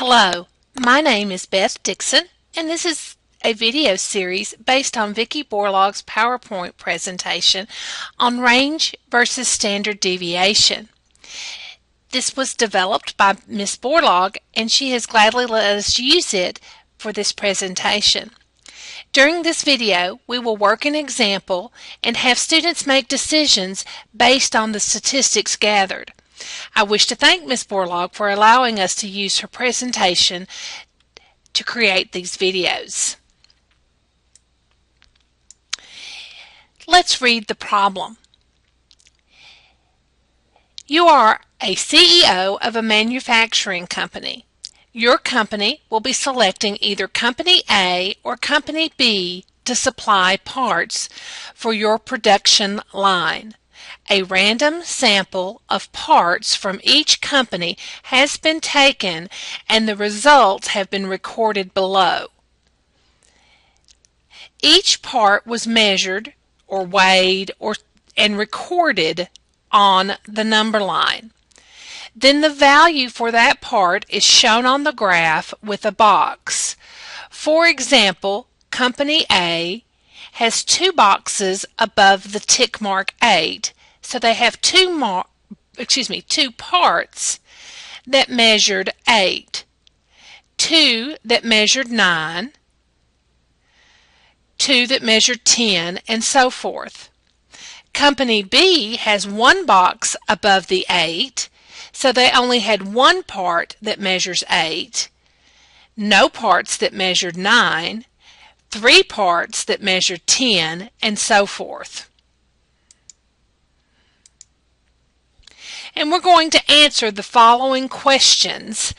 Hello, my name is Beth Dixon, and this is a video series based on Vicki Borlaug's PowerPoint presentation on range versus standard deviation. This was developed by Ms. Borlaug, and she has gladly let us use it for this presentation. During this video, we will work an example and have students make decisions based on the statistics gathered. I wish to thank Ms. Borlaug for allowing us to use her presentation to create these videos. Let's read the problem. You are a CEO of a manufacturing company. Your company will be selecting either Company A or Company B to supply parts for your production line. A random sample of parts from each company has been taken and the results have been recorded below. Each part was measured or weighed and recorded on the number line. Then the value for that part is shown on the graph with a box. For example, Company A has 2 boxes above the tick mark 8, so they have two parts that measured 8, 2 that measured 9, 2 that measured 10, and so forth. Company B has 1 box above the 8, so they only had 1 part that measures 8, no parts that measured 9, 3 parts that measured 10, and so forth. And we're going to answer the following questions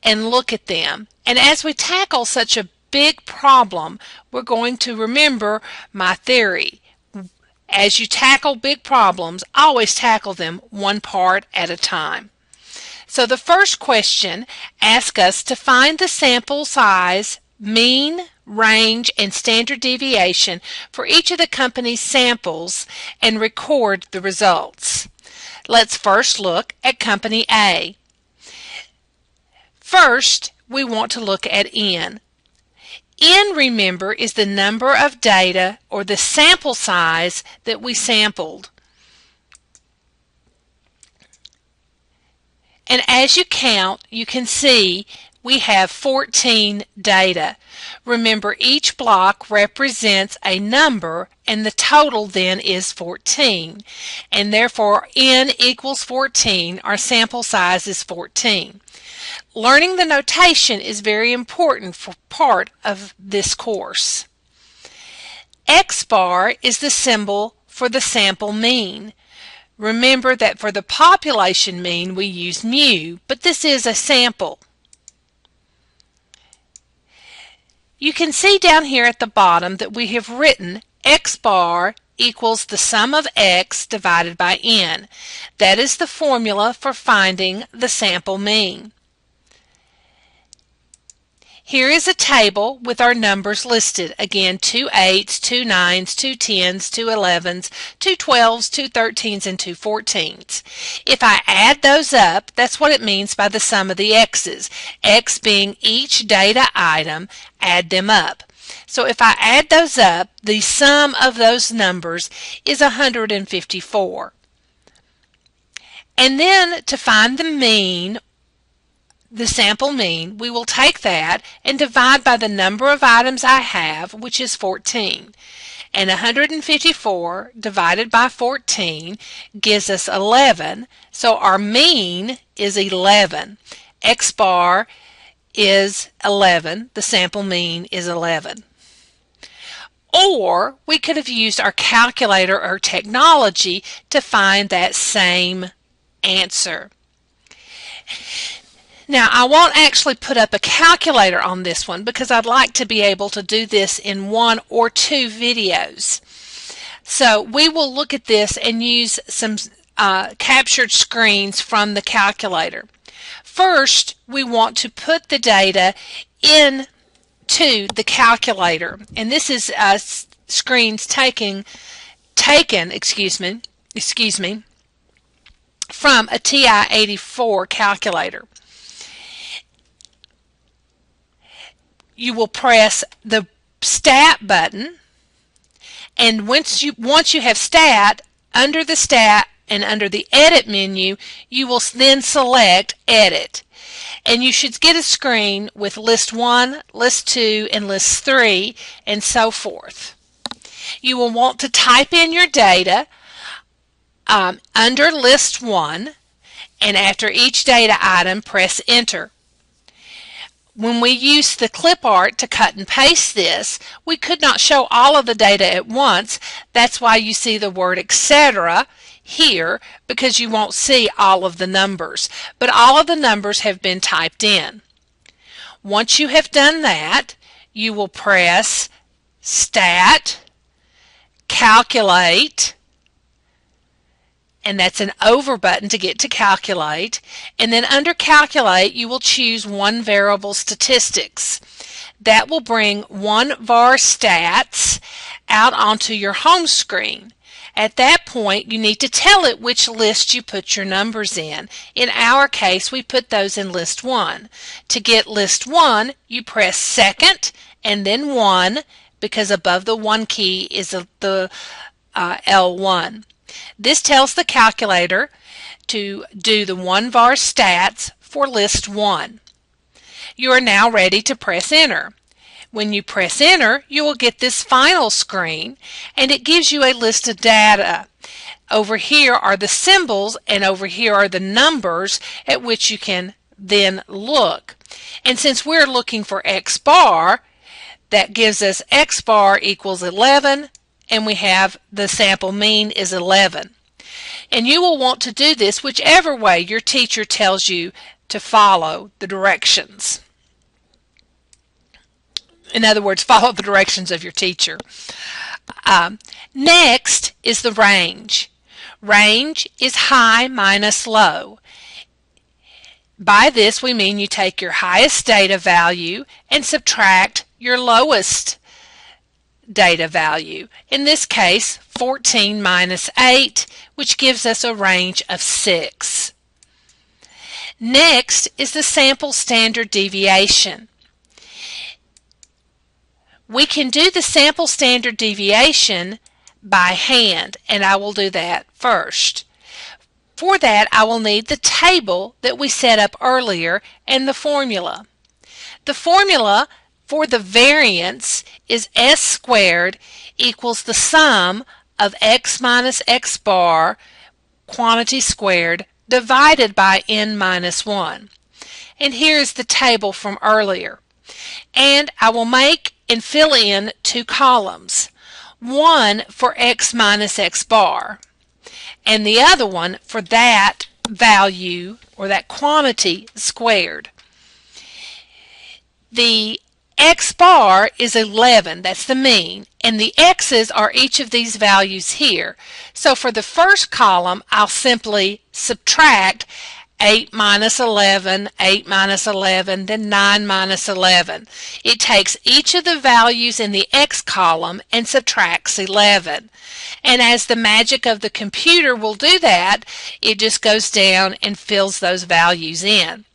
and look at them. And as we tackle such a big problem, we're going to remember my theory. As you tackle big problems, always tackle them one part at a time. So the first question asks us to find the sample size, mean, range, and standard deviation for each of the company's samples and record the results. Let's first look at Company A. First, we want to look at N. N, remember, is the number of data or the sample size that we sampled. And as you count, you can see we have 14 data. Remember, each block represents a number and the total then is 14. And therefore, N equals 14. Our sample size is 14. Learning the notation is very important for part of this course. X bar is the symbol for the sample mean. Remember that for the population mean we use mu, but this is a sample. You can see down here at the bottom that we have written X bar equals the sum of X divided by N. That is the formula for finding the sample mean. Here is a table with our numbers listed. Again, 2 8s, 2 9s, 2 10s, 2 11s, 2 12s, 2 13s, and 2 14s. If I add those up, that's what it means by the sum of the X's. X being each data item, add them up. So if I add those up, the sum of those numbers is 154. And then to find the mean, the sample mean, we will take that and divide by the number of items I have, which is 14. And 154 divided by 14 gives us 11. So our mean is 11. X bar is 11. The sample mean is 11. Or we could have used our calculator or technology to find that same answer. Now, I won't actually put up a calculator on this one because I'd like to be able to do this in 1 or 2 videos. So we will look at this and use some captured screens from the calculator. First, we want to put the data into the calculator, and this is screens taken from a TI-84 calculator. you will press the Stat button, and once you have Stat, under the Stat and under the Edit menu, you will then select Edit. And you should get a screen with List 1, List 2, and List 3, and so forth. You will want to type in your data under List 1, and after each data item, press Enter. When we used the clip art to cut and paste this, we could not show all of the data at once. That's why you see the word etc. here, because you won't see all of the numbers. But all of the numbers have been typed in. Once you have done that, you will press Stat, Calculate, and that's an over button to get to Calculate, and then under Calculate you will choose one variable statistics. That will bring one var stats out onto your home screen. At that point you need to tell it which list you put your numbers in. In our case we put those in List 1. To get List 1 you press second and then 1, because above the 1 key is the L1. This tells the calculator to do the one var stats for List 1. You are now ready to press Enter. When you press Enter, you will get this final screen, and it gives you a list of data. Over here are the symbols, and over here are the numbers at which you can then look. And since we're looking for X bar, that gives us X bar equals 11, and we have the sample mean is 11. And you will want to do this whichever way your teacher tells you to follow the directions. In other words, follow the directions of your teacher. Next is the range. Range is high minus low. By this we mean you take your highest data value and subtract your lowest data value. In this case, 14 minus 8, which gives us a range of 6. Next is the sample standard deviation. We can do the sample standard deviation by hand, and I will do that first. For that, I will need the table that we set up earlier and the formula. The formula for the variance is S squared equals the sum of X minus X bar quantity squared divided by N minus 1. And here is the table from earlier. And I will make and fill in two columns. One for X minus X bar, and the other one for that value or that quantity squared. The X bar is 11, that's the mean, and the X's are each of these values here. So for the first column, I'll simply subtract 8 minus 11, 8 minus 11, then 9 minus 11. It takes each of the values in the X column and subtracts 11. And as the magic of the computer will do that, it just goes down and fills those values in.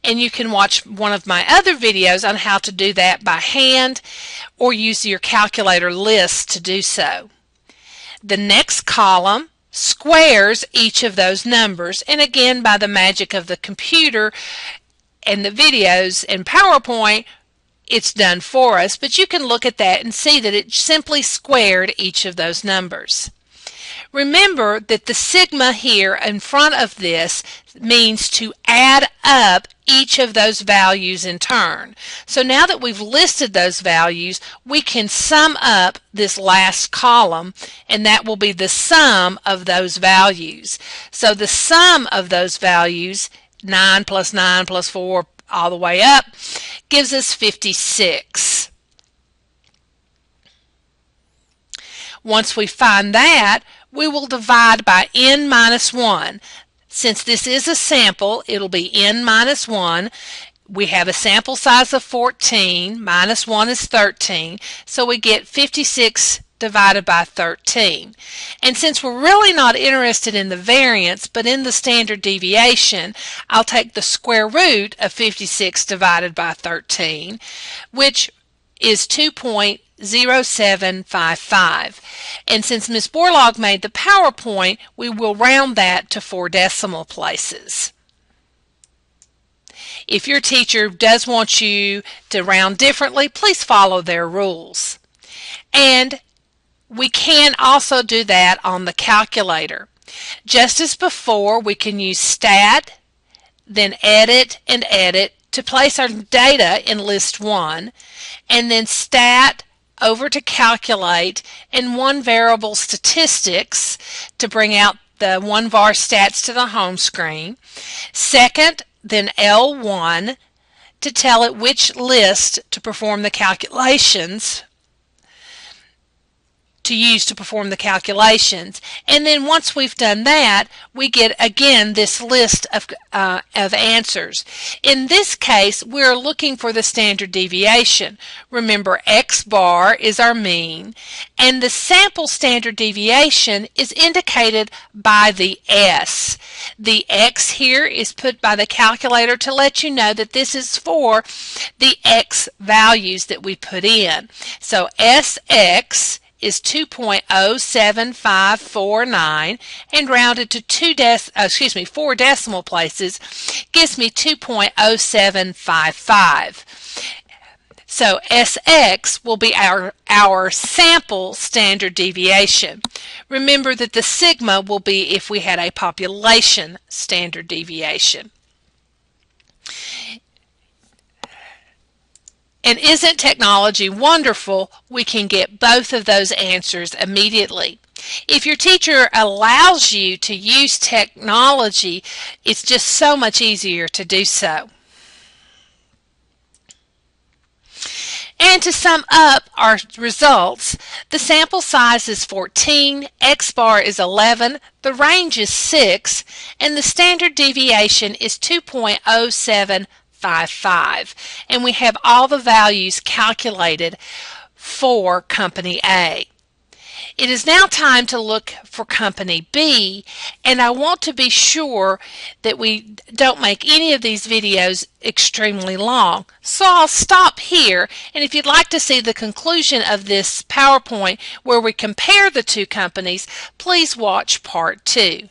And you can watch one of my other videos on how to do that by hand or use your calculator list to do so. The next column squares each of those numbers, and again by the magic of the computer and the videos and PowerPoint it's done for us, but you can look at that and see that it simply squared each of those numbers. Remember that the sigma here in front of this means to add up each of those values in turn. So now that we've listed those values, we can sum up this last column, and that will be the sum of those values. So the sum of those values, 9 plus 9 plus 4 all the way up, gives us 56. Once we find that, we will divide by N minus 1. Since this is a sample, it'll be N minus 1. We have a sample size of 14, minus 1 is 13, so we get 56 divided by 13. And since we're really not interested in the variance but in the standard deviation, I'll take the square root of 56 divided by 13, which is 2.0755. And since Ms. Borlaug made the PowerPoint, we will round that to 4 decimal places. If your teacher does want you to round differently, please follow their rules. And we can also do that on the calculator. Just as before, we can use Stat, then Edit and Edit to place our data in List 1, and then Stat over to Calculate and one variable Statistics to bring out the one var stats to the home screen. Second, then L1 to tell it which list to perform the calculations, to use to perform the calculations. And then once we've done that, we get again this list of answers. In this case, we're looking for the standard deviation. Remember, X bar is our mean, and the sample standard deviation is indicated by the S. The X here is put by the calculator to let you know that this is for the X values that we put in. So SX is 2.07549, and rounded to 4 decimal places gives me 2.0755. So SX will be our sample standard deviation. Remember that the sigma will be if we had a population standard deviation. And isn't technology wonderful? We can get both of those answers immediately. If your teacher allows you to use technology, it's just so much easier to do so. And to sum up our results, the sample size is 14, X bar is 11, the range is 6, and the standard deviation is 2.0755. And we have all the values calculated for Company A. It is now time to look for Company B, and I want to be sure that we don't make any of these videos extremely long. So I'll stop here, and if you'd like to see the conclusion of this PowerPoint where we compare the two companies, please watch Part 2.